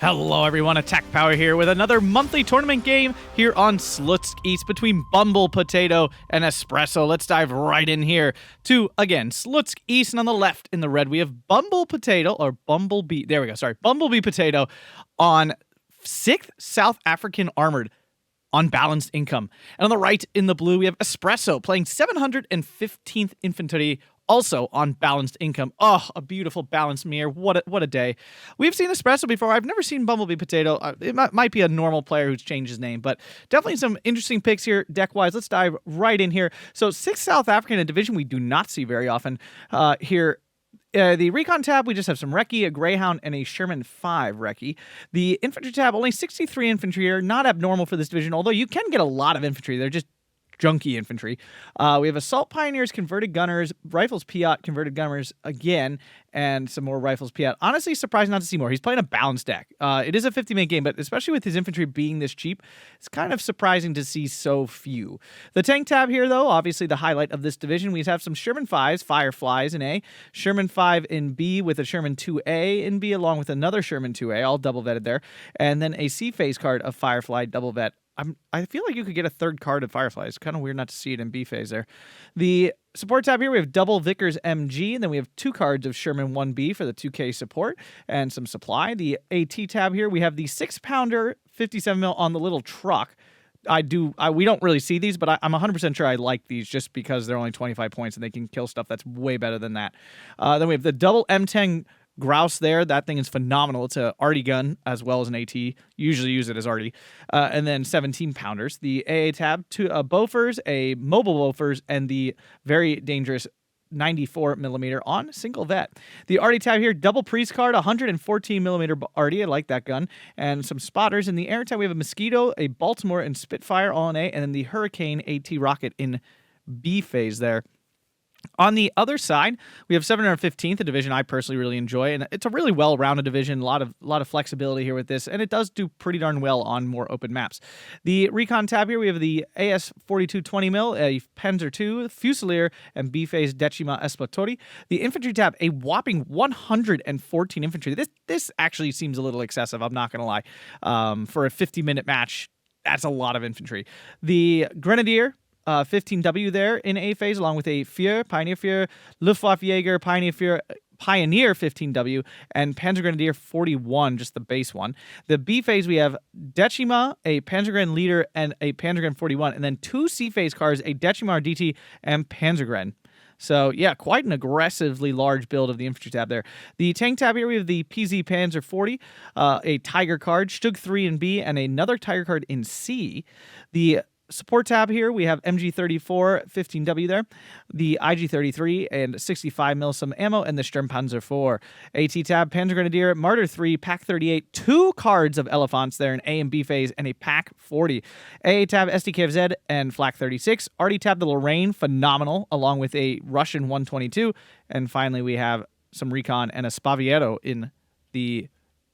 Hello everyone, Attack Power here with another monthly tournament game here on Slutsk East between BumbleeBeePotato and Espresso. Let's dive right in here to, again, Slutsk East, and on the left in the red we have BumbleePotato, or Bumblebee, there we go, sorry, BumbleeBeePotato on 6th South African Armored on balanced income. And on the right in the blue we have Espresso playing 715th Infanterie, also on balanced income. Oh, a beautiful balanced mirror. What a day. We've seen Espresso before. I've never seen BumbleeBeePotato. It might be a normal player who's changed his name, but definitely some interesting picks here deck-wise. Let's dive right in here. So 6th South Africa in a division we do not see very often here. The Recon tab, we just have some Recce, a Greyhound, and a Sherman 5 Recce. The Infantry tab, only 63 infantry here. Not abnormal for this division, although you can get a lot of infantry. They're just junky infantry. We have Assault Pioneers, Converted Gunners, Rifles Piat, Converted Gunners again, and some more Rifles Piat. Honestly, surprised not to see more. He's playing a balanced deck. It is a 50-minute game, but especially with his infantry being this cheap, it's kind of surprising to see so few. The Tank tab here, though, obviously the highlight of this division. We have some Sherman 5s, Fireflies in A, Sherman 5 in B with a Sherman 2A in B, along with another Sherman 2A, all double-vetted there, and then a C-phase card of Firefly double-vet. I feel like you could get a third card of Firefly. It's kind of weird not to see it in B phase there. The support tab here, we have double Vickers MG, and then we have 2 cards of Sherman 1B for the 2K support and some supply. The AT tab here, we have the 6-pounder 57mm on the little truck. We don't really see these, but I'm 100% sure I like these just because they're only 25 points and they can kill stuff that's way better than that. Then we have the double M10 Grouse there. That thing is phenomenal. It's a arty gun as well as an AT. Usually use it as arty. And then 17-pounders. The AA tab, 2 Bofors, a mobile Bofors, and the very dangerous 94mm on single vet. The arty tab here, double priest card, 114mm arty. I like that gun. And some spotters. In the air tab, we have a Mosquito, a Baltimore, and Spitfire all in A, and then the Hurricane AT rocket in B phase there. On the other side, we have 715th, a division I personally really enjoy, and it's a really well-rounded division. A lot of flexibility here with this, and it does do pretty darn well on more open maps. The Recon tab here, we have the AS 4220mm, a Panzer II, Fusilier, and B-phase Decima Esploratori. The Infantry tab, a whopping 114 infantry. This actually seems a little excessive, I'm not going to lie. For a 50-minute match, that's a lot of infantry. The Grenadier, 15W there in A phase, along with a Pioneer Führer, Luftwaffenjäger, Pioneer 15W, and Panzer Grenadier 41, just the base one. The B phase, we have Decima, a Panzergren Leader, and a Panzergren 41, and then 2 C phase cars, a Decima RDT, and Panzergren. So, yeah, quite an aggressively large build of the infantry tab there. The tank tab here, we have the PZ Panzer 40, a Tiger card, Stug 3 in B, and another Tiger card in C. The support tab here, we have MG34, 15W there, the IG33 and 65mm some ammo, and the Sturmpanzer 4. AT tab, Panzer Grenadier, Martyr 3, Pack 38, 2 cards of Elephants there in A and B phase, and a Pack 40. AA tab, SDKFZ and Flak 36. RD tab, the Lorraine, phenomenal, along with a Russian 122. And finally, we have some Recon and a Spaviero in the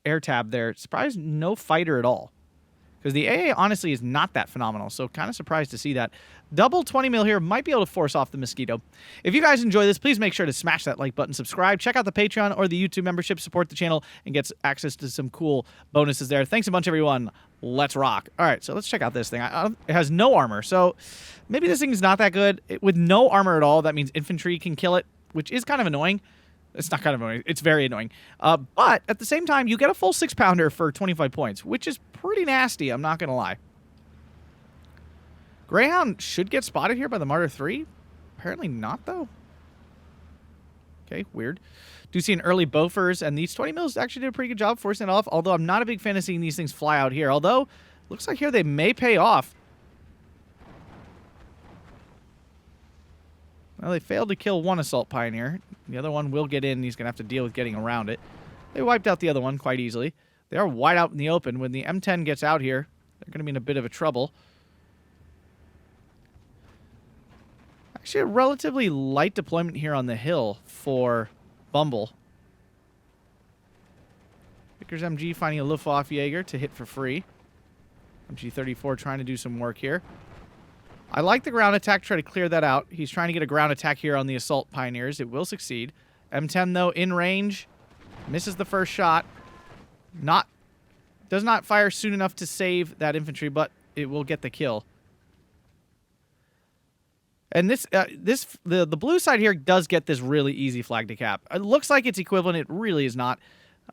air tab there. Surprised no fighter at all, because the AA honestly is not that phenomenal, so kind of surprised to see that. Double 20mm here might be able to force off the Mosquito. If you guys enjoy this, please make sure to smash that like button, subscribe, check out the Patreon or the YouTube membership, support the channel, and get access to some cool bonuses there. Thanks a bunch, everyone. Let's rock. All right, so let's check out this thing. It has no armor, so maybe this thing is not that good. With no armor at all, that means infantry can kill it, which is kind of annoying. It's not kind of annoying. It's very annoying. But at the same time, you get a full 6-pounder for 25 points, which is pretty nasty. I'm not going to lie. Greyhound should get spotted here by the Martyr 3. Apparently not, though. Okay, weird. Do see an early Bofors, and these 20mm actually did a pretty good job forcing it off, although I'm not a big fan of seeing these things fly out here. Although, looks like here they may pay off. Well, they failed to kill one Assault Pioneer. The other one will get in. He's going to have to deal with getting around it. They wiped out the other one quite easily. They are wide out in the open. When the M10 gets out here, they're going to be in a bit of a trouble. Actually, a relatively light deployment here on the hill for Bumble. Vickers MG finding a Luftwaffenjäger to hit for free. MG34 trying to do some work here. I like the ground attack, try to clear that out. He's trying to get a ground attack here on the Assault Pioneers. It will succeed. M10, though, in range. Misses the first shot. Not Does not fire soon enough to save that infantry, but it will get the kill. And the blue side here does get this really easy flag to cap. It looks like it's equivalent. It really is not.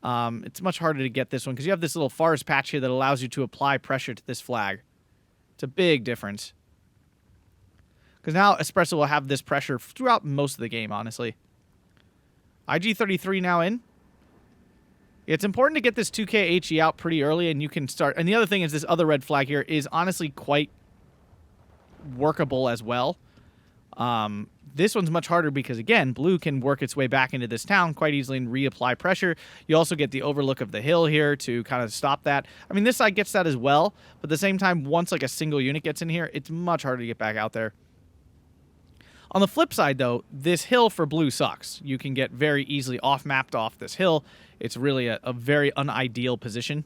It's much harder to get this one because you have this little forest patch here that allows you to apply pressure to this flag. It's a big difference. Because now Espresso will have this pressure throughout most of the game, honestly. IG-33 now in. It's important to get this 2K HE out pretty early, and you can start. And the other thing is this other red flag here is honestly quite workable as well. This one's much harder because, again, blue can work its way back into this town quite easily and reapply pressure. You also get the overlook of the hill here to kind of stop that. I mean, this side gets that as well, but at the same time, once like a single unit gets in here, it's much harder to get back out there. On the flip side, though, this hill for blue sucks. You can get very easily off-mapped off this hill. It's really a very unideal position.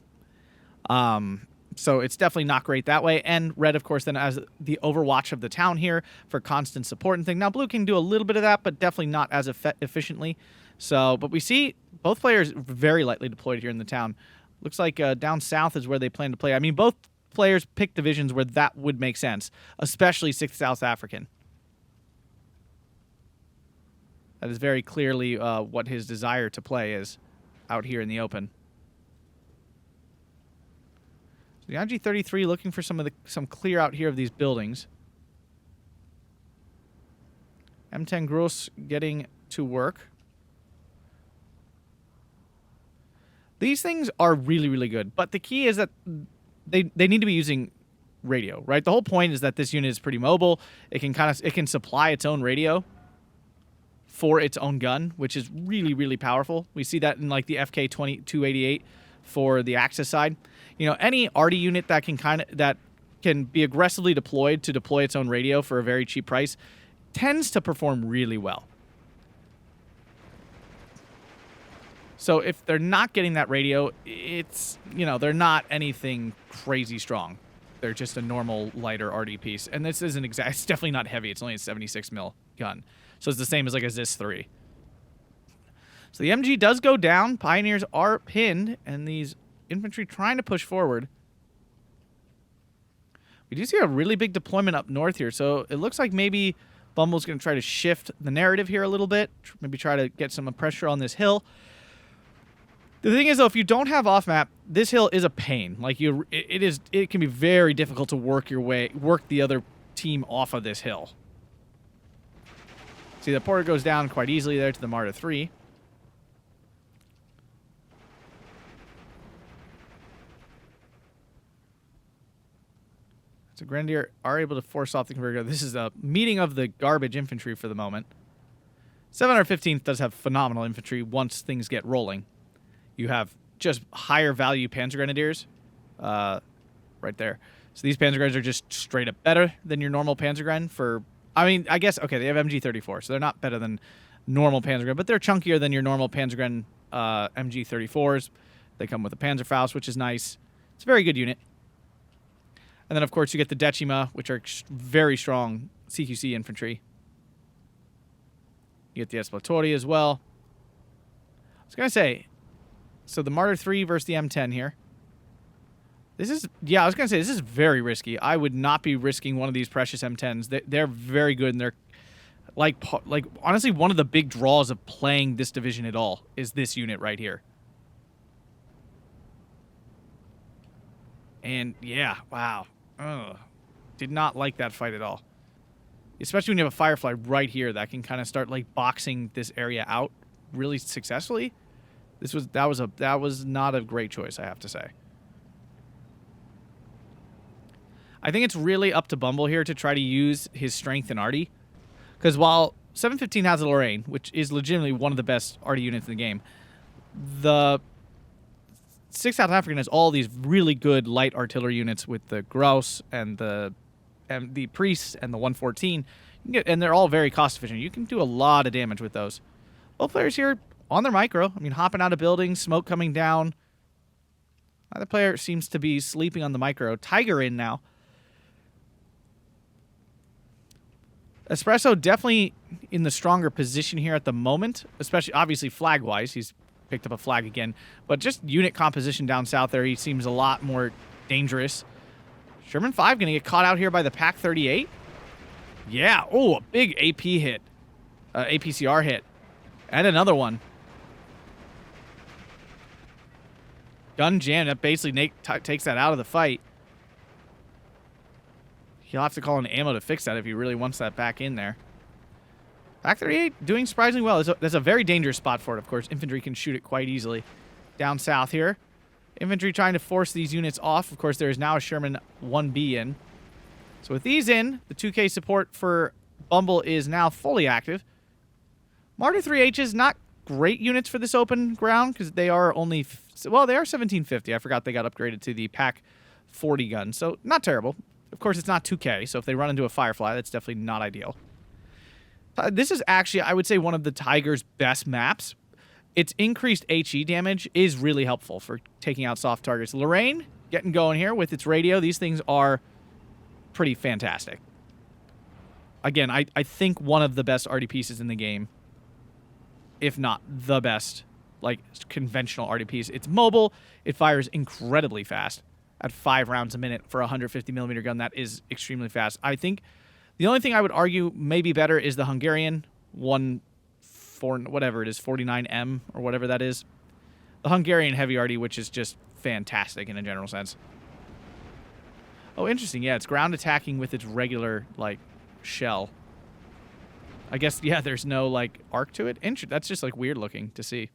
So it's definitely not great that way. And red, of course, then has the overwatch of the town here for constant support and thing. Now, blue can do a little bit of that, but definitely not as efficiently. So, but we see both players very lightly deployed here in the town. Looks like down south is where they plan to play. I mean, both players pick divisions where that would make sense, especially 6th South African. That is very clearly what his desire to play is out here in the open. So the IG-33 looking for some clear out here of these buildings. M10 Gross getting to work. These things are really, really good, but the key is that they need to be using radio, right? The whole point is that this unit is pretty mobile. It can supply its own radio for its own gun, which is really, really powerful. We see that in like the FK-2288 for the Axis side. You know, any arty unit that can be aggressively deployed to deploy its own radio for a very cheap price tends to perform really well. So if they're not getting that radio, it's, you know, they're not anything crazy strong. They're just a normal lighter RD piece. And this isn't it's definitely not heavy. It's only a 76 mil gun. So it's the same as like a ZIS-3. So the MG does go down. Pioneers are pinned, and these infantry trying to push forward. We do see a really big deployment up north here, so it looks like maybe Bumble's going to try to shift the narrative here a little bit. Maybe try to get some pressure on this hill. The thing is, though, if you don't have off-map, this hill is a pain. Like it can be very difficult to work the other team off of this hill. See, the Porter goes down quite easily there to the Marder 3. So Grenadier are able to force off the converter. This is a meeting of the garbage infantry for the moment. 715th does have phenomenal infantry once things get rolling. You have just higher value Panzer Grenadiers right there. So these Panzer Grenadiers are just straight up better than your normal Panzer Gren for... I mean, I guess, okay, they have MG34, so they're not better than normal Panzer Gren, but they're chunkier than your normal Panzer Gren MG34s. They come with a Panzerfaust, which is nice. It's a very good unit. And then, of course, you get the Decima, which are very strong CQC infantry. You get the Esploratori as well. I was going to say, so the Marder 3 versus the M10 here. This is, yeah, I was going to say, this is very risky. I would not be risking one of these precious M10s. They're very good, and they're, like honestly, one of the big draws of playing this division at all is this unit right here. And, yeah, wow. Ugh. Did not like that fight at all. Especially when you have a Firefly right here that can kind of start, like, boxing this area out really successfully. That was not a great choice, I have to say. I think it's really up to Bumble here to try to use his strength in arty. Because while 715 has a Lorraine, which is legitimately one of the best arty units in the game, the 6th South African has all these really good light artillery units with the Grouse and the Priest and the 114. And they're all very cost efficient. You can do a lot of damage with those. Both players here on their micro. I mean, hopping out of buildings, smoke coming down. Either player seems to be sleeping on the micro. Tiger in now. Espresso definitely in the stronger position here at the moment, especially obviously flag-wise. He's picked up a flag again. But just unit composition down south there, he seems a lot more dangerous. Sherman 5 going to get caught out here by the Pack 38. Yeah. Oh, a big AP hit. APCR hit. And another one. Gun jam. That basically takes that out of the fight. He'll have to call in ammo to fix that if he really wants that back in there. Pack 38 doing surprisingly well. That's a very dangerous spot for it, of course. Infantry can shoot it quite easily. Down south here. Infantry trying to force these units off. Of course, there is now a Sherman 1B in. So with these in, the 2K support for Bumble is now fully active. Martyr 3H's not great units for this open ground because they are only... Well, they are 1750. I forgot they got upgraded to the Pack 40 gun. So not terrible. Of course, it's not 2K, so if they run into a Firefly, that's definitely not ideal. This is actually, I would say, one of the Tiger's best maps. Its increased HE damage is really helpful for taking out soft targets. Lorraine, getting going here with its radio. These things are pretty fantastic. Again, I think one of the best RD pieces in the game, if not the best, like, conventional RD piece. It's mobile. It fires incredibly fast. At 5 rounds a minute for a 150mm gun, that is extremely fast. I think the only thing I would argue may be better is the Hungarian 49M or whatever that is. The Hungarian heavy RD, which is just fantastic in a general sense. Oh, interesting. Yeah, it's ground attacking with its regular, like, shell. I guess, yeah, there's no, like, arc to it. That's just, like, weird looking to see.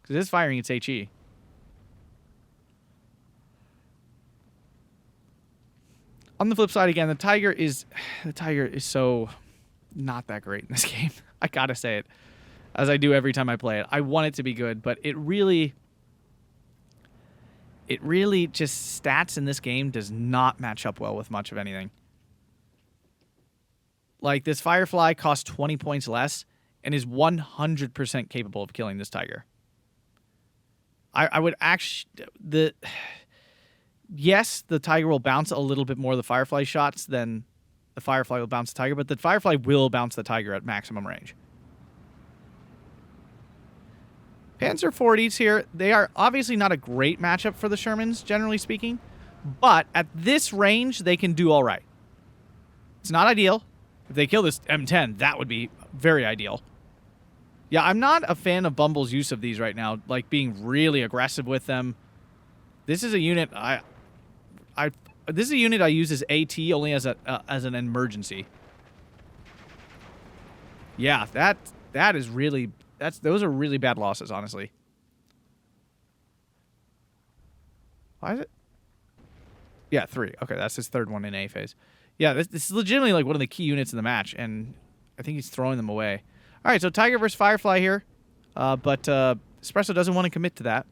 Because it is firing its HE. On the flip side, again, the Tiger is so not that great in this game. I gotta say it, as I do every time I play it. I want it to be good, but it really just stats in this game does not match up well with much of anything. Like, this Firefly costs 20 points less and is 100% capable of killing this Tiger. I would actually... Yes, the Tiger will bounce a little bit more of the Firefly shots than the Firefly will bounce the Tiger, but the Firefly will bounce the Tiger at maximum range. Panzer 40s here, they are obviously not a great matchup for the Shermans, generally speaking, but at this range, they can do all right. It's not ideal. If they kill this M10, that would be very ideal. Yeah, I'm not a fan of Bumble's use of these right now, like being really aggressive with them. This is a unit this is a unit I use as AT only as an emergency. Yeah, that is really those are really bad losses, honestly. Why is it? Yeah, 3. Okay, that's his third one in A phase. Yeah, this is legitimately like one of the key units in the match, and I think he's throwing them away. All right, so Tiger versus Firefly here, but Espresso doesn't want to commit to that.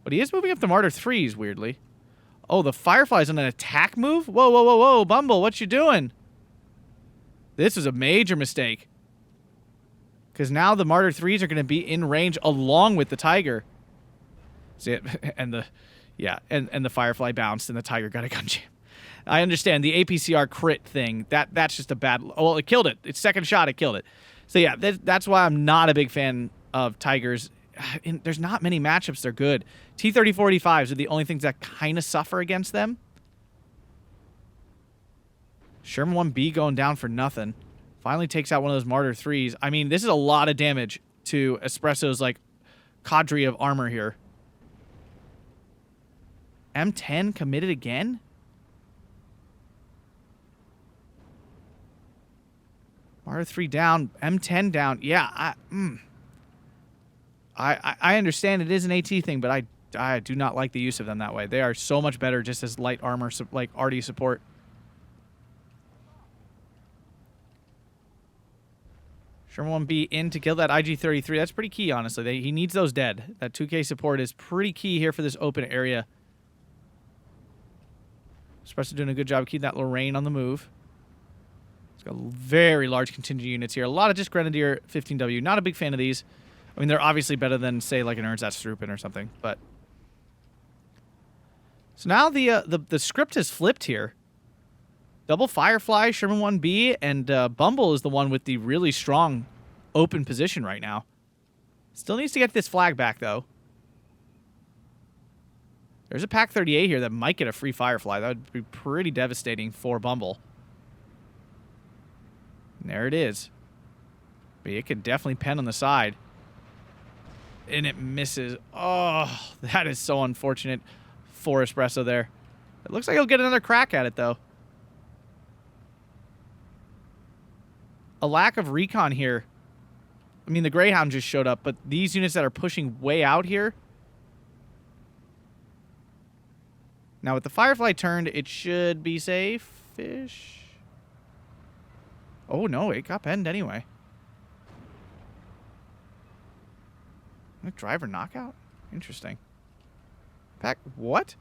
But he is moving up the Martyr 3s, weirdly. Oh, the Firefly's on an attack move? Whoa, whoa, whoa, whoa, Bumble, what you doing? This is a major mistake. Because now the Martyr 3s are going to be in range along with the Tiger. See it? And the Firefly bounced and the Tiger got a gun jam. I understand the APCR crit thing. That's just a bad... Well, it killed it. Its second shot, it killed it. So yeah, that's why I'm not a big fan of Tigers. There's not many matchups that are good. T-30-45s are the only things that kind of suffer against them. Sherman 1B going down for nothing. Finally takes out one of those Martyr 3s. I mean, this is a lot of damage to Espresso's, like, cadre of armor here. M10 committed again? Martyr 3 down. M10 down. Yeah, I understand it is an AT thing, but I do not like the use of them that way. They are so much better just as light armor, like RD support. Sherman 1B in to kill that IG-33. That's pretty key, honestly. He needs those dead. That 2K support is pretty key here for this open area. Espresso doing a good job of keeping that Lorraine on the move. It's got very large contingent units here. A lot of just Grenadier 15W. Not a big fan of these. I mean, they're obviously better than, say, like an Erzatstruppen or something, but... So now the script has flipped here. Double Firefly, Sherman 1B, and Bumble is the one with the really strong open position right now. Still needs to get this flag back, though. There's a Pack 38 here that might get a free Firefly. That would be pretty devastating for Bumble. And there it is. But it could definitely pen on the side. And it misses. Oh, that is so unfortunate for Espresso there. It looks like he'll get another crack at it, though. A lack of recon here. I mean, the Greyhound just showed up, but these units that are pushing way out here. Now, with the Firefly turned, it should be safe-ish. Oh, no, it got penned anyway. A driver knockout? Interesting. Pack, what?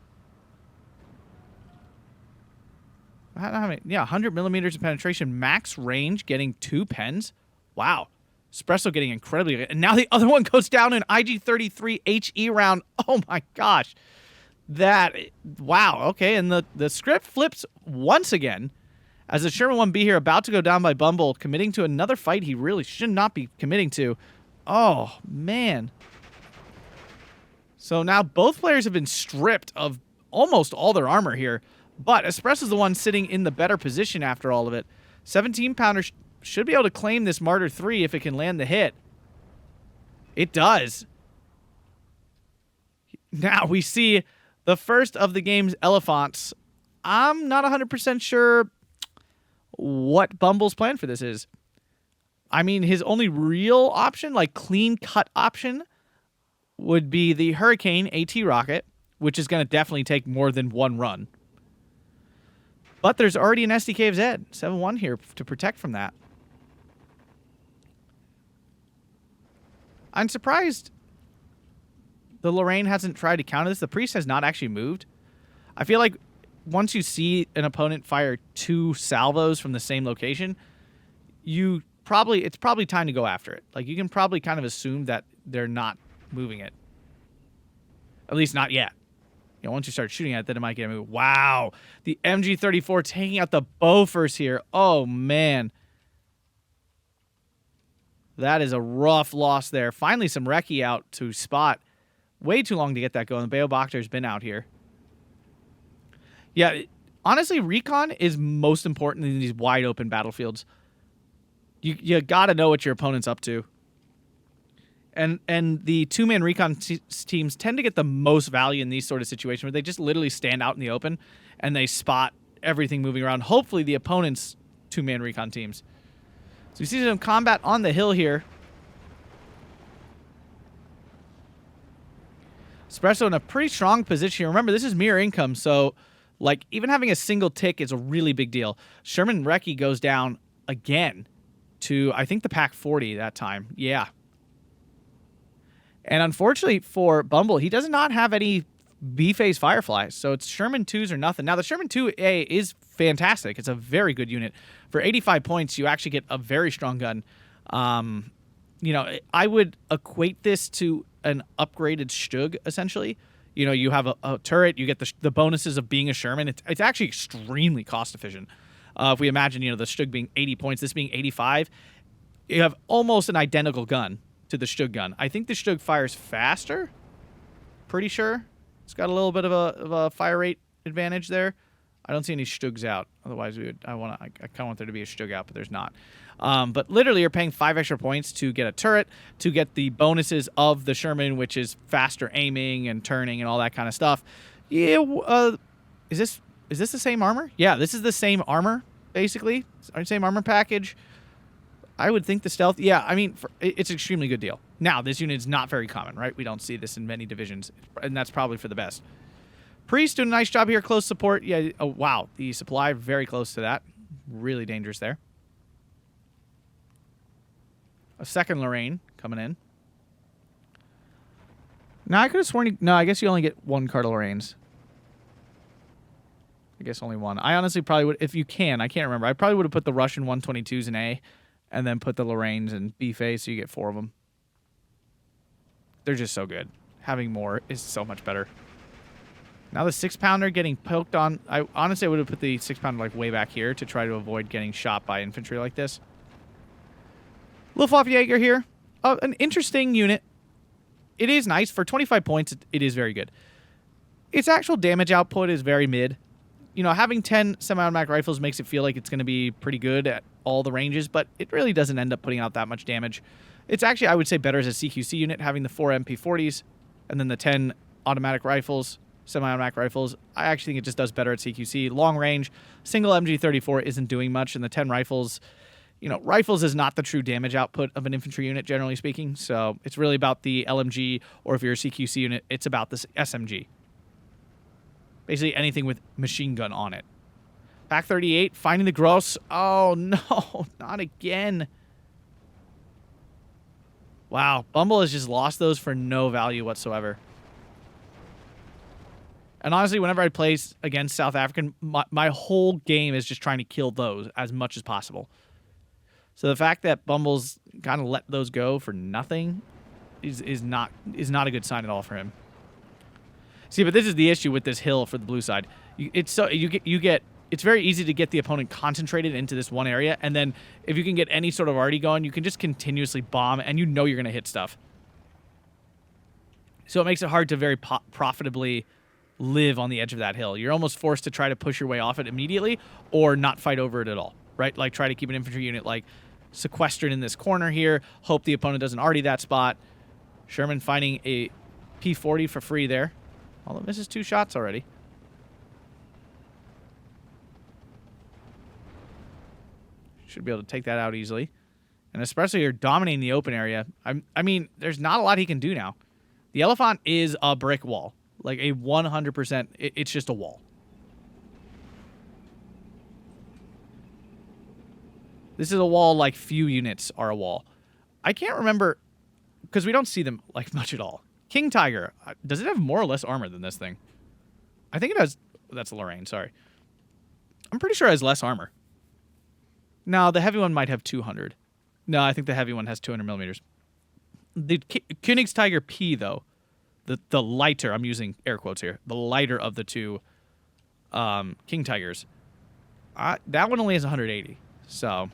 How many? Yeah, 100 millimeters of penetration, max range, getting 2 pens. Wow. Espresso getting incredibly good. And now the other one goes down in IG-33 HE round. Oh, my gosh. That, wow, okay. And the script flips once again as the Sherman 1B here about to go down by Bumble, committing to another fight he really should not be committing to. Oh, man. So now both players have been stripped of almost all their armor here, but Espresso's the one sitting in the better position after all of it. 17-pounder should be able to claim this Martyr 3 if it can land the hit. It does. Now we see the first of the game's Elephants. I'm not 100% sure what Bumble's plan for this is. I mean, his only real option, like clean-cut option, would be the Hurricane AT rocket, which is going to definitely take more than one run. But there's already an SDK of Z, 7-1 here to protect from that. I'm surprised the Lorraine hasn't tried to counter this. The Priest has not actually moved. I feel like once you see an opponent fire 2 salvos from the same location, it's probably time to go after it. Like, you can probably kind of assume that they're not moving it. At least not yet. You know, once you start shooting at it, then it might get moved. Wow. The MG34 taking out the Bofors here. Oh, man. That is a rough loss there. Finally, some recce out to spot. Way too long to get that going. The Beobachter's been out here. Yeah, honestly, recon is most important in these wide open battlefields. You got to know what your opponent's up to. And the 2-man recon teams tend to get the most value in these sort of situations where they just literally stand out in the open and they spot everything moving around. Hopefully the opponent's 2-man recon teams. So we see some combat on the hill here. Espresso in a pretty strong position. Remember, this is mirror income, so like even having a single tick is a really big deal. Sherman Recce goes down again to, I think, the Pack 40 that time. Yeah. And unfortunately for Bumble, he does not have any B-phase Fireflies, so it's Sherman 2s or nothing. Now, the Sherman 2A is fantastic. It's a very good unit. For 85 points, you actually get a very strong gun. You know, I would equate this to an upgraded Stug, essentially. You know, you have a turret, you get the bonuses of being a Sherman. It's actually extremely cost-efficient. If we imagine, you know, the Stug being 80 points, this being 85, you have almost an identical gun to the Stug gun. I think the Stug fires faster. Pretty sure. It's got a little bit of a fire rate advantage there. I don't see any Stugs out. Otherwise, I kind of want there to be a Stug out, but there's not. But literally, you're paying 5 extra points to get a turret, to get the bonuses of the Sherman, which is faster aiming and turning and all that kind of stuff. Yeah. Is this the same armor? Yeah, this is the same armor, basically. Same armor package. I would think the stealth. Yeah, I mean, it's an extremely good deal. Now, this unit is not very common, right? We don't see this in many divisions, and that's probably for the best. Priest doing a nice job here. Close support. Yeah. Oh, wow. The supply very close to that. Really dangerous there. A second Lorraine coming in. Now, I could have sworn... No, I guess you only get 1 card of Lorraines. I guess only 1. I honestly probably would... If you can, I can't remember. I probably would have put the Russian 122s in A and then put the Lorraines in B phase so you get 4 of them. They're just so good. Having more is so much better. Now the 6-pounder getting poked on. I honestly would have put the 6-pounder like way back here to try to avoid getting shot by infantry like this. Luftwaffe Jaeger here. An interesting unit. it is nice. For 25 points, it is very good. Its actual damage output is very mid. You know, having 10 semi-automatic rifles makes it feel like it's going to be pretty good at all the ranges, but it really doesn't end up putting out that much damage. It's actually, I would say, better as a CQC unit, having the 4 MP40s and then the 10 automatic rifles, semi-automatic rifles. I actually think it just does better at CQC. Long range, single MG34 isn't doing much, and the 10 rifles, you know, rifles is not the true damage output of an infantry unit, generally speaking, so it's really about the LMG, or if you're a CQC unit, it's about this SMG. Basically anything with machine gun on it. Pack 38, finding the gross. Oh, no, not again. Wow, Bumble has just lost those for no value whatsoever. And honestly, whenever I play against South African, my whole game is just trying to kill those as much as possible. So the fact that Bumble's kind of let those go for nothing is not a good sign at all for him. See, but this is the issue with this hill for the blue side. It's very easy to get the opponent concentrated into this one area, and then if you can get any sort of arty going, you can just continuously bomb, and you know you're going to hit stuff. So it makes it hard to very profitably live on the edge of that hill. You're almost forced to try to push your way off it immediately, or not fight over it at all, right? Like try to keep an infantry unit like sequestered in this corner here, hope the opponent doesn't arty that spot. Sherman finding a P40 for free there. Although it misses 2 shots already. Should be able to take that out easily. And especially you're dominating the open area. I mean, there's not a lot he can do now. The ELEFANT is a brick wall. Like a 100%, it's just a wall. This is a wall like few units are a wall. I can't remember, because we don't see them like much at all. King Tiger, does it have more or less armor than this thing? I think it has. That's Lorraine, sorry. I'm pretty sure it has less armor. No, the heavy one might have 200. No, I think the heavy one has 200 millimeters. The Königstiger P, though, the lighter, I'm using air quotes here, the lighter of the two King Tigers, that one only has 180. So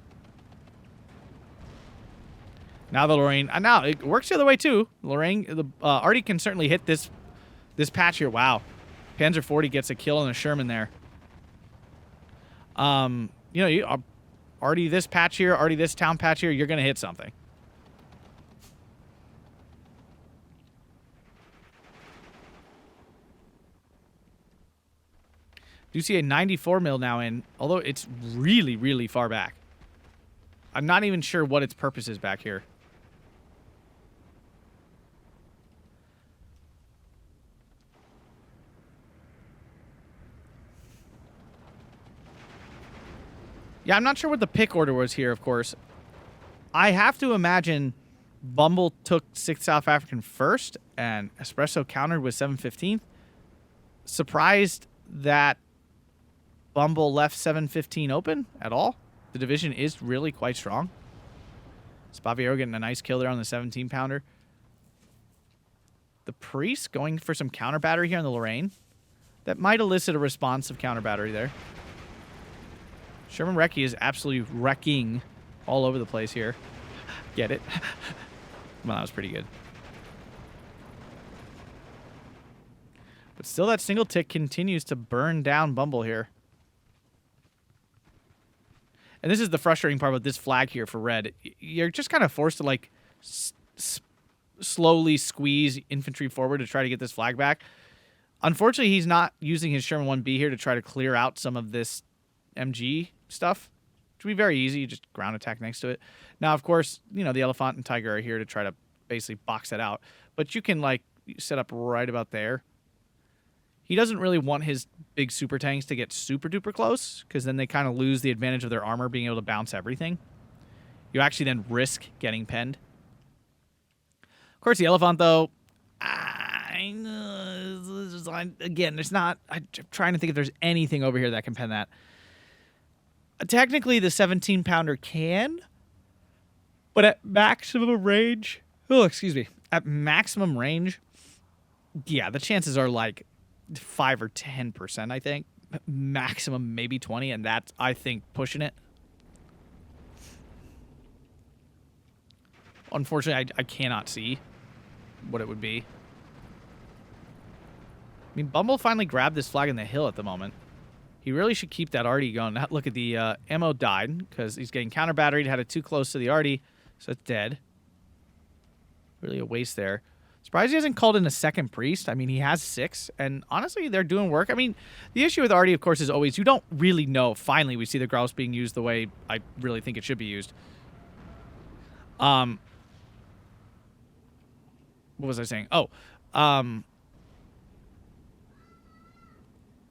now the Lorraine, now it works the other way too. Lorraine, the Artie can certainly hit this patch here. Wow, Panzer 40 gets a kill on a Sherman there. You know, Artie this patch here, Artie this town patch here, you're gonna hit something. Do see a 94 mil now in, although it's really, really far back. I'm not even sure what its purpose is back here. Yeah, I'm not sure what the pick order was here, of course. I have to imagine Bumble took 6th South African first, and Espresso countered with 715th. Surprised that Bumble left 715 open at all. The division is really quite strong. Spaviero getting a nice kill there on the 17-pounder. The Priest going for some counter battery here on the Lorraine. That might elicit a responsive counter battery there. Sherman Recce is absolutely wrecking all over the place here. Get it? Well, that was pretty good. But still, that single tick continues to burn down Bumble here. And this is the frustrating part with this flag here for red. You're just kind of forced to, like, slowly squeeze infantry forward to try to get this flag back. Unfortunately, he's not using his Sherman 1B here to try to clear out some of this MG stuff. Which would be very easy. You just ground attack next to it. Now, of course, you know, the Elephant and Tiger are here to try to basically box that out. But you can, like, set up right about there. He doesn't really want his big super tanks to get super duper close, because then they kind of lose the advantage of their armor being able to bounce everything. You actually then risk getting penned. Of course, the Elephant, though, again, there's not... I'm trying to think if there's anything over here that can pen that. Technically, the 17-pounder can, but at maximum range... Oh, excuse me. At maximum range, yeah, the chances are like 5 or 10%, I think. Maximum maybe 20, and that's, I think, pushing it. Unfortunately, I cannot see. what it would be. I mean, Bumble finally grabbed this flag in the hill at the moment. He really should keep that arty going. Look at the ammo died because he's getting counter batteried. Had it too close to the arty, so it's dead. Really a waste there. Surprised he hasn't called in a second priest. I mean, he has 6, and honestly, they're doing work. I mean, the issue with arty, of course, is always you don't really know. Finally, we see the grouse being used the way I really think it should be used. What was I saying? Oh,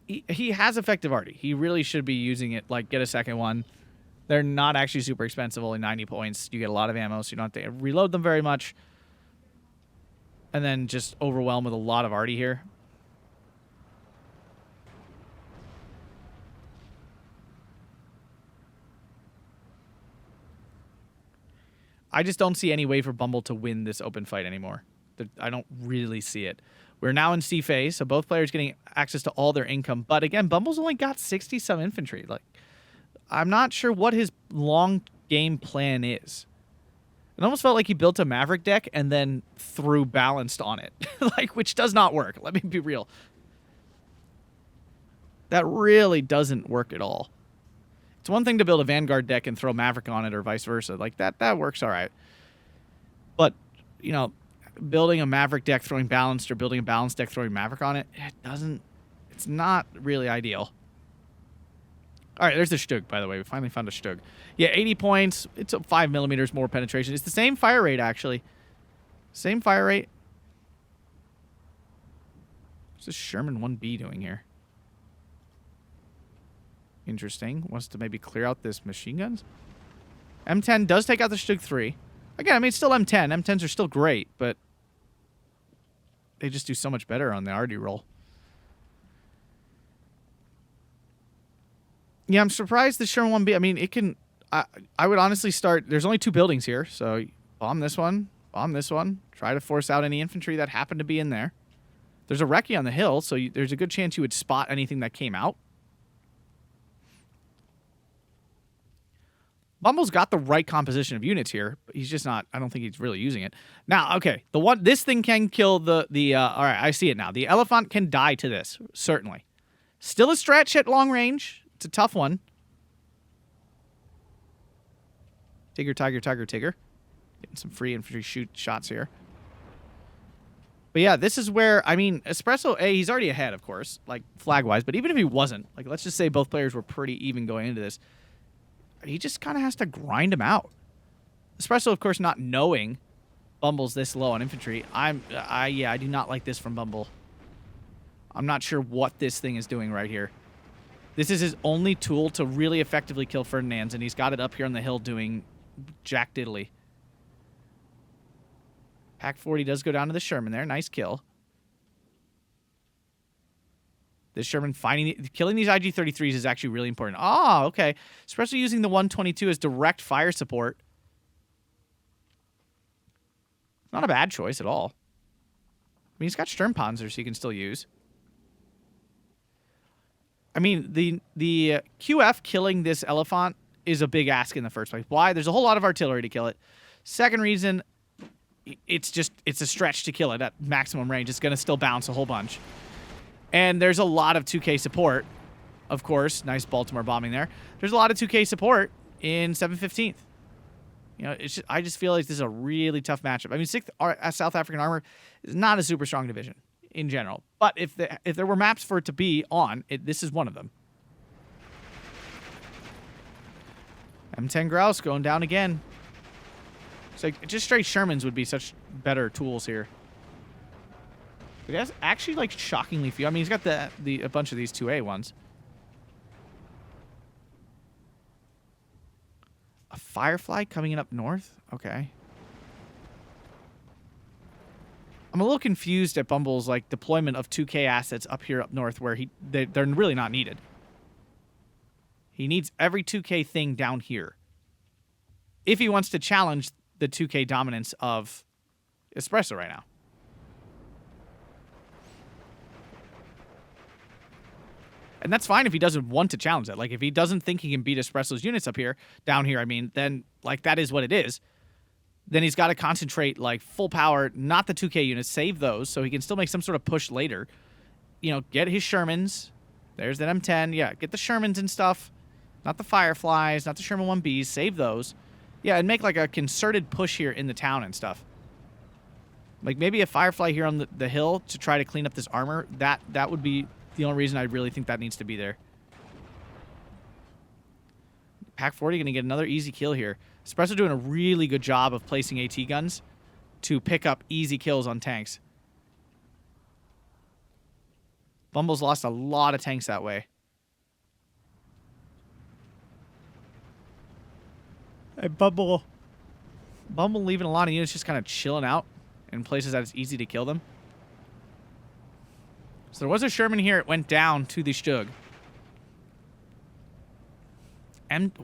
he has effective arty. He really should be using it. Like, get a second one. They're not actually super expensive, only 90 points. You get a lot of ammo, so you don't have to reload them very much. And then just overwhelm with a lot of arty here. I just don't see any way for Bumble to win this open fight anymore. I don't really see it. We're now in C phase, so both players getting access to all their income. But again, Bumble's only got 60-some infantry. Like, I'm not sure what his long game plan is. It almost felt like he built a Maverick deck and then threw balanced on it, like, which does not work. Let me be real. That really doesn't work at all. It's one thing to build a Vanguard deck and throw Maverick on it or vice versa. Like, that works all right. But, you know, building a Maverick deck throwing balanced or building a balanced deck throwing Maverick on it, it's not really ideal. All right, there's the Stug, by the way. We finally found a Stug. Yeah, 80 points. It's 5 millimeters more penetration. It's the same fire rate, actually. Same fire rate. What's this Sherman 1B doing here? Interesting. Wants to maybe clear out this machine guns. M10 does take out the Stug 3. Again, I mean, it's still M10. M10s are still great, but they just do so much better on the arty roll. Yeah, I'm surprised the Sherman 1B. I mean, it can... I would honestly start... There's only 2 buildings here, so bomb this one, try to force out any infantry that happened to be in there. There's a recce on the hill, so there's a good chance you would spot anything that came out. Bumble's got the right composition of units here, but he's just not... I don't think he's really using it. Now, okay, this thing can kill the all right, I see it now. The ELEFANT can die to this, certainly. Still a stretch at long range. It's a tough one. Tigger, tiger, tiger, tigger. Getting some free infantry shots here. But yeah, this is where, I mean, Espresso, he's already ahead, of course, like, flag-wise. But even if he wasn't, like, let's just say both players were pretty even going into this, he just kind of has to grind him out. Espresso, of course, not knowing Bumble's this low on infantry. I do not like this from Bumble. I'm not sure what this thing is doing right here. This is his only tool to really effectively kill Ferdinand's, and he's got it up here on the hill doing jack diddly. Pack 40 does go down to the Sherman there. Nice kill. This Sherman killing these IG-33s is actually really important. Oh, okay. Especially using the 122 as direct fire support. Not a bad choice at all. I mean, he's got Sturmpanzers he can still use. I mean, the QF killing this ELEFANT is a big ask in the first place. Why? There's a whole lot of artillery to kill it. Second reason, it's a stretch to kill it at maximum range. It's going to still bounce a whole bunch. And there's a lot of 2K support, of course. Nice Baltimore bombing there. There's a lot of 2K support in 715th. You know, I just feel like this is a really tough matchup. I mean, 6th South African Armor is not a super strong division in general. But if there were maps for it to be on, this is one of them. M10 Grouse going down again. It's like, just straight Shermans would be such better tools here. But that's actually, like, shockingly few. I mean, he's got a bunch of these 2A ones. A Firefly coming in up north? Okay. I'm a little confused at Bumble's, like, deployment of 2K assets up here up north where they're really not needed. He needs every 2K thing down here. If he wants to challenge the 2K dominance of Espresso right now. And that's fine if he doesn't want to challenge that. Like, if he doesn't think he can beat Espresso's units up here, down here, I mean, then, like, that is what it is. then he's got to concentrate like full power, not the 2K units, save those so he can still make some sort of push later. You know, get his Shermans. There's that M10. Yeah, get the Shermans and stuff. Not the Fireflies, not the Sherman 1Bs. Save those. Yeah, and make like a concerted push here in the town and stuff. Like maybe a Firefly here on the hill to try to clean up this armor. That would be the only reason I really think that needs to be there. Pack 40 going to get another easy kill here. Espresso doing a really good job of placing AT guns to pick up easy kills on tanks. Bumble's lost a lot of tanks that way. Hey, Bumble leaving a lot of units just kind of chilling out in places that it's easy to kill them. So there was a Sherman here. It went down to the Stug.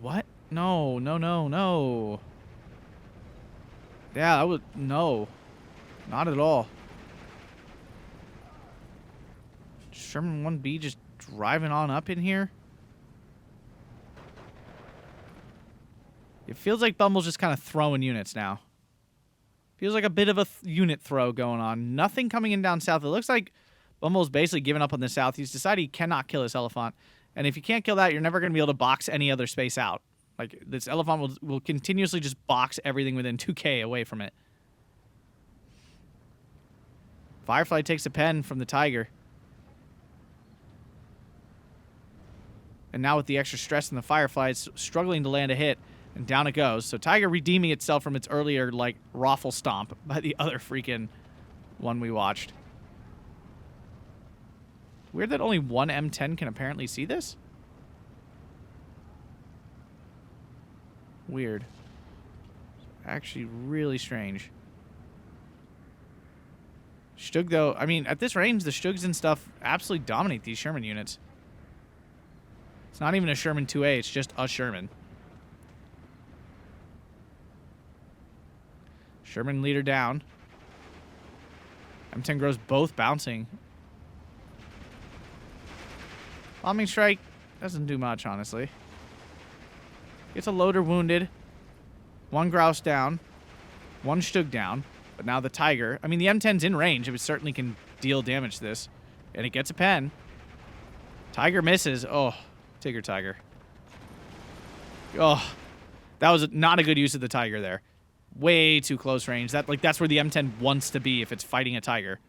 What? No. Yeah, that was... No. Not at all. Sherman 1B just driving on up in here. It feels like Bumble's just kind of throwing units now. Feels like a bit of a unit throw going on. Nothing coming in down south. It looks like Bumble's basically given up on the south. He's decided he cannot kill this ELEFANT. And if you can't kill that, you're never going to be able to box any other space out. Like, this ELEFANT will continuously just box everything within 2K away from it. Firefly takes a pen from the Tiger. And now with the extra stress in the Firefly, it's struggling to land a hit. And down it goes. So Tiger redeeming itself from its earlier, like, raffle stomp by the other freaking one we watched. Weird that only one M10 can apparently see this. Weird. Actually really strange. Stug, though, I mean, at this range, the Stugs and stuff absolutely dominate these Sherman units. It's not even a Sherman 2A, it's just a Sherman. Sherman leader down. M10 grows both bouncing. Bombing strike doesn't do much, honestly. Gets a loader wounded. One grouse down. One Stug down. But now the Tiger. I mean, the M10's in range. It certainly can deal damage to this. And it gets a pen. Tiger misses. Oh, Tiger. Oh, that was not a good use of the Tiger there. Way too close range. That's where the M10 wants to be if it's fighting a Tiger.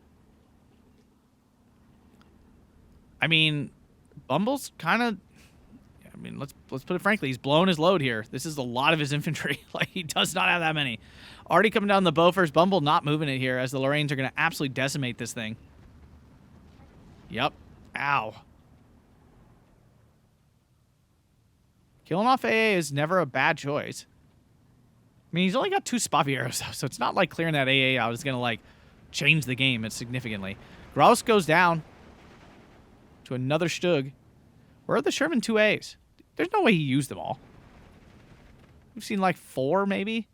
I mean, Bumble's kind of... I mean, let's put it frankly. He's blowing his load here. This is a lot of his infantry. Like, he does not have that many. Already coming down the Bofors. Bumble not moving it here as the Lorraines are going to absolutely decimate this thing. Yep. Ow. Killing off AA is never a bad choice. I mean, he's only got 2 Spivey arrows, though, so it's not like clearing that AA out is going to, like, change the game significantly. Grouse goes down to another Stug. Where are the Sherman 2As? There's no way he used them all. We've seen, like, 4, maybe?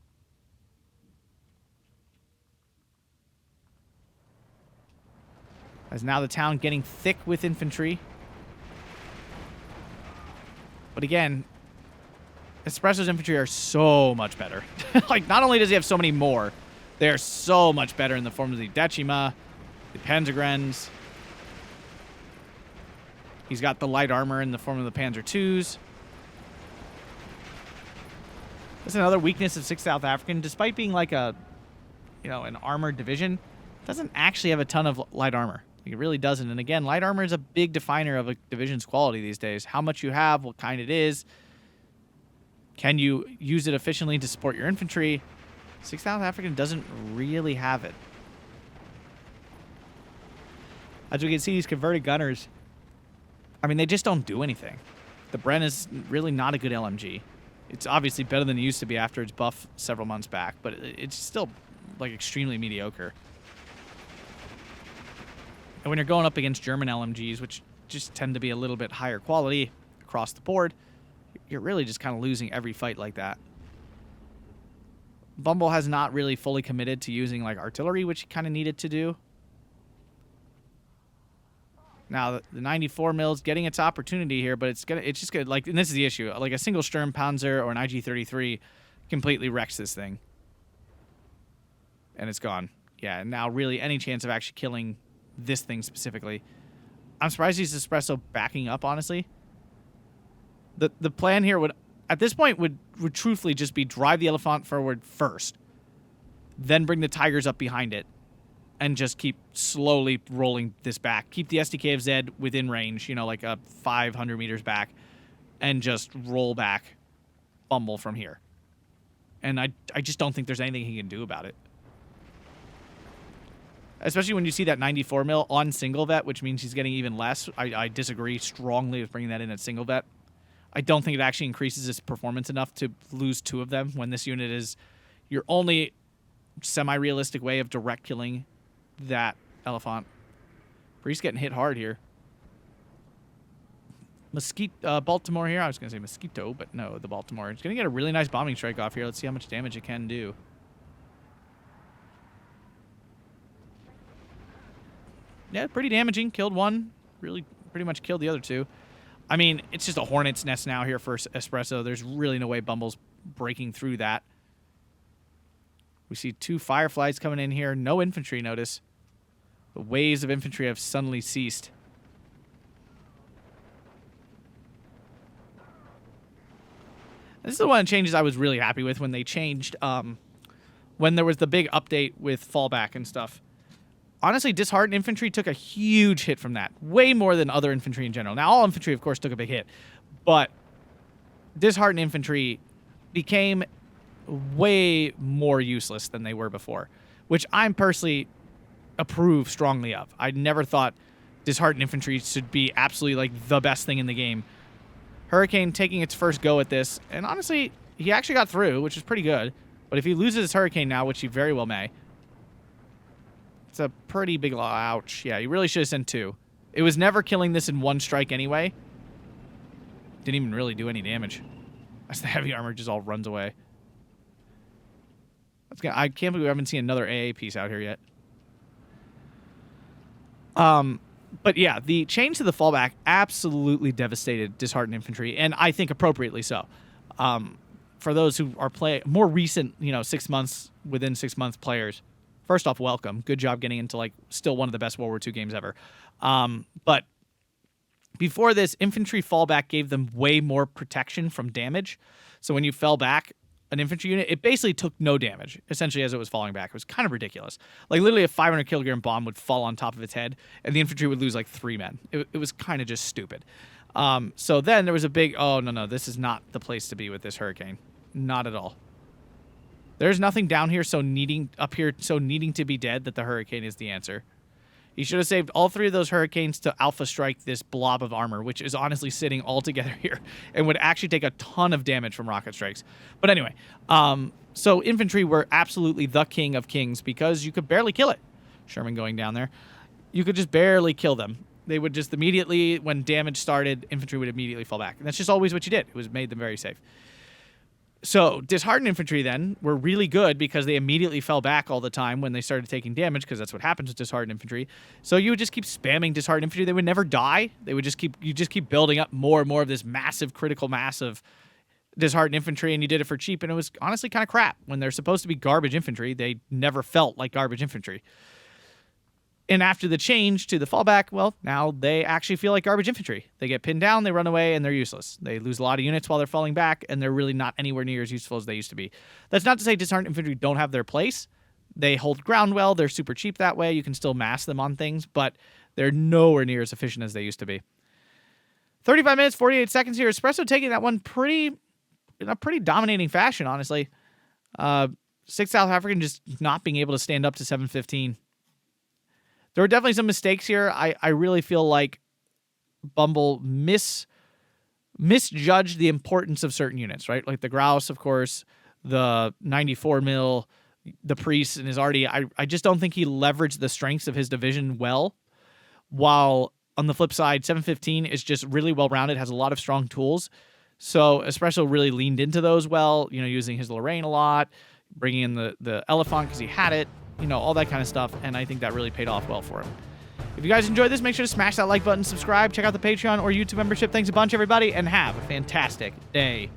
As now the town getting thick with infantry. But again... Espresso's infantry are so much better. Like, not only does he have so many more, they're so much better in the form of the Decima, the Panzergrens. He's got the light armor in the form of the Panzer IIs. That's another weakness of 6th South African. Despite being like a, an armored division, it doesn't actually have a ton of light armor. It really doesn't. And again, light armor is a big definer of a division's quality these days. How much you have, what kind it is. Can you use it efficiently to support your infantry? 6th South African doesn't really have it. As we can see, these converted gunners, I mean, they just don't do anything. The Bren is really not a good LMG. It's obviously better than it used to be after its buff several months back, but it's still, like, extremely mediocre. And when you're going up against German LMGs, which just tend to be a little bit higher quality across the board, you're really just kind of losing every fight like that. Bumble has not really fully committed to using, like, artillery, which he kind of needed to do. Now, the 94 mils getting its opportunity here, but it's just gonna, like, and this is the issue, like a single Sturm Panzer or an IG-33 completely wrecks this thing. and it's gone. Yeah, and now really any chance of actually killing this thing specifically. I'm surprised he's Espresso backing up, honestly. The plan here would, at this point, would truthfully just be drive the ELEFANT forward first, then bring the Tigers up behind it, and just keep slowly rolling this back. Keep the SDK of Z within range, you know, like 500 meters back, and just roll back Bumble from here. And I just don't think there's anything he can do about it. Especially when you see that 94 mil on single vet, which means he's getting even less. I disagree strongly with bringing that in at single vet. I don't think it actually increases his performance enough to lose 2 of them when this unit is your only semi-realistic way of direct killing that ELEFANT. Bree's getting hit hard here. Baltimore here. I was going to say Mosquito, but no, the Baltimore. It's going to get a really nice bombing strike off here. Let's see how much damage it can do. Yeah, pretty damaging. Killed 1. Really pretty much killed the other 2. I mean, it's just a hornet's nest now here for Espresso. There's really no way Bumble's breaking through that. We see 2 Fireflies coming in here. No infantry, notice. The waves of infantry have suddenly ceased. This is one of the changes I was really happy with when they changed, when there was the big update with fallback and stuff. Honestly, disheartened infantry took a huge hit from that. Way more than other infantry in general. Now, all infantry, of course, took a big hit. But disheartened infantry became way more useless than they were before, which I'm personally approve strongly of. I never thought disheartened infantry should be absolutely like the best thing in the game. Hurricane taking its first go at this, and honestly, he actually got through, which is pretty good. But if he loses his Hurricane now, which he very well may, it's a pretty big ouch. Yeah, he really should have sent 2. It was never killing this in 1 strike anyway. Didn't even really do any damage. As the heavy armor just all runs away. I can't believe we haven't seen another AA piece out here yet. But yeah, the change to the fallback absolutely devastated disheartened infantry, and I think appropriately so. For those who are more recent, 6 months, within 6 months players, first off, welcome. Good job getting into, like, still one of the best World War II games ever. But before this, infantry fallback gave them way more protection from damage. So when you fell back an infantry unit, it basically took no damage, essentially, as it was falling back. It was kind of ridiculous. Like, literally a 500 kilogram bomb would fall on top of its head, and the infantry would lose, like, 3 men. It was kind of just stupid. So then there was a big, oh, no, this is not the place to be with this Hurricane. Not at all. There's nothing down here up here so needing to be dead that the Hurricane is the answer. He should have saved all 3 of those Hurricanes to alpha strike this blob of armor, which is honestly sitting all together here and would actually take a ton of damage from rocket strikes. But anyway, so infantry were absolutely the king of kings because you could barely kill it. Sherman going down there. You could just barely kill them. They would just immediately, when damage started, infantry would immediately fall back. And that's just always what you did. It made them very safe. So disheartened infantry then were really good because they immediately fell back all the time when they started taking damage, because that's what happens with disheartened infantry. So you would just keep spamming disheartened infantry. They would never die. They would just keep building up more and more of this massive critical mass of disheartened infantry, and you did it for cheap, and it was honestly kind of crap. When they're supposed to be garbage infantry, they never felt like garbage infantry. And after the change to the fallback, well, now they actually feel like garbage infantry. They get pinned down, they run away, and they're useless. They lose a lot of units while they're falling back, and they're really not anywhere near as useful as they used to be. That's not to say disheartened infantry don't have their place. They hold ground well. They're super cheap that way. You can still mass them on things, but they're nowhere near as efficient as they used to be. 35 minutes, 48 seconds here. Espresso taking that one in a pretty dominating fashion, honestly. 6 South African just not being able to stand up to 715. There were definitely some mistakes here. I really feel like Bumble misjudged the importance of certain units, right? Like the Grouse, of course, the 94 mil, the Priest, and his already. I just don't think he leveraged the strengths of his division well. While on the flip side, 715 is just really well-rounded, has a lot of strong tools. So Espresso really leaned into those well, using his Lorraine a lot, bringing in the ELEFANT because he had it. All that kind of stuff, and I think that really paid off well for him. If you guys enjoyed this, make sure to smash that like button, subscribe, check out the Patreon or YouTube membership. Thanks a bunch, everybody, and have a fantastic day.